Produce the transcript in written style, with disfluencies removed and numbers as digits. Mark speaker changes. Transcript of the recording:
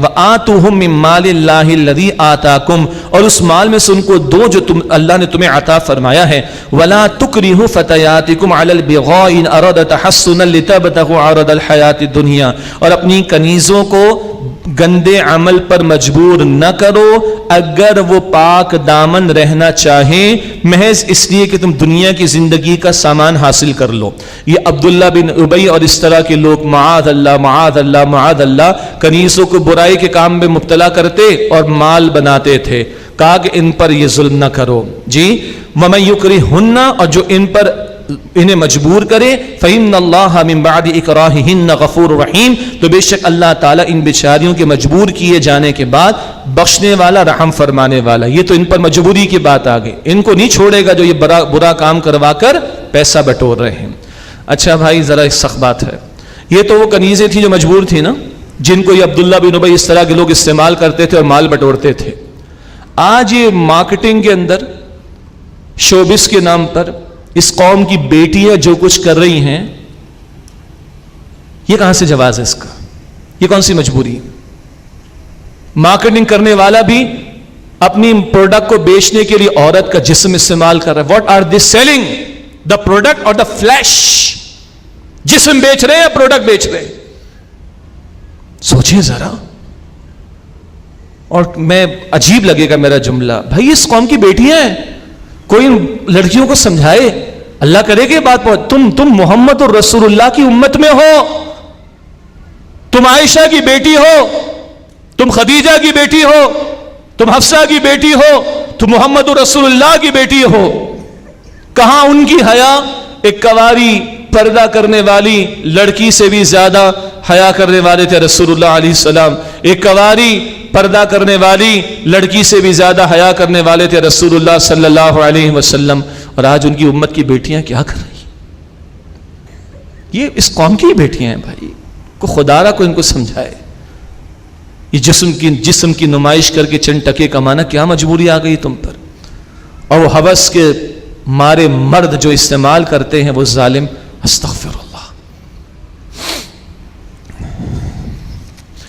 Speaker 1: وَآتُوهُم مِّن مَّالِ اللَّهِ الَّذِي آتَاكُمْ، اور اس مال میں سے ان کو دو جو اللہ نے تمہیں عطا فرمایا ہے. وَلَا تُكْرِهُ فَتَيَاتِكُمْ عَلَى الْبِغَاءِ إِنْ أَرَادَ تَحَصُّنًا لِتَبْتَغُوا عَرَضَ الْحَيَاةِ الدُّنْيَا، اور اپنی کنیزوں کو گندے عمل پر مجبور نہ کرو اگر وہ پاک دامن رہنا چاہیں، محض اس لیے کہ تم دنیا کی زندگی کا سامان حاصل کر لو. یہ عبداللہ بن ابی اور اس طرح کے لوگ معاذ اللہ معاذ اللہ معاذ اللہ کنیزوں کو برائی کے کام میں مبتلا کرتے اور مال بناتے تھے. کہا کہ ان پر یہ ظلم نہ کرو. جی وَمَن يُكْرِهُنَّ، اور جو ان پر انہیں مجبور کرے، فَإِنَّ اللَّهَ مِن بَعْدِ إِكْرَاهِهِنَّ غَفُورٌ رَحِيمٌ، تو بے شک اللہ تعالیٰ ان بیچاریوں کے مجبور کیے جانے کے بعد بخشنے والا رحم فرمانے والا. یہ تو ان پر مجبوری کی بات آ گئی، ان کو نہیں چھوڑے گا جو یہ برا کام کروا کر پیسہ بٹور رہے ہیں. اچھا بھائی ذرا ایک سخت بات ہے، یہ تو وہ کنیزیں تھیں جو مجبور تھیں نا، جن کو یہ عبداللہ بن ابی اس طرح کے لوگ استعمال کرتے تھے اور مال بٹورتے تھے. آج یہ مارکیٹنگ کے اندر شوبس کے نام پر اس قوم کی بیٹیاں جو کچھ کر رہی ہیں، یہ کہاں سے جواز ہے اس کا؟ یہ کون سی مجبوری ہے؟ مارکیٹنگ کرنے والا بھی اپنی پروڈکٹ کو بیچنے کے لیے عورت کا جسم استعمال کر رہا ہے. What are they selling? The product اور دا فلیش؟ جسم بیچ رہے یا پروڈکٹ بیچ رہے؟ سوچیں ذرا. اور میں عجیب لگے گا میرا جملہ، بھائی اس قوم کی بیٹیاں ہیں، کوئی لڑکیوں کو سمجھائے. اللہ کرے کہ بات پہنچ. تم محمد الرسول اللہ کی امت میں ہو، تم عائشہ کی بیٹی ہو، تم خدیجہ کی بیٹی ہو، تم حفصہ کی بیٹی ہو، تم محمد الرسول اللہ کی بیٹی ہو. کہاں ان کی حیا؟ ایک کواری پردہ کرنے والی لڑکی سے بھی زیادہ حیا کرنے والے تھے رسول اللہ علیہ السلام. ایک کواری پردہ کرنے والی لڑکی سے بھی زیادہ حیا کرنے والے تھے رسول اللہ صلی اللہ علیہ وسلم. اور آج ان کی امت کی بیٹیاں کیا کر رہی ہیں؟ یہ اس قوم کی بیٹیاں ہیں بھائی. کو خدا را کو ان کو سمجھائے. یہ جسم کی نمائش کر کے چند ٹکے کمانا کیا مجبوری آ گئی تم پر؟ اور وہ ہوس کے مارے مرد جو استعمال کرتے ہیں وہ ظالم. استغفر اللہ.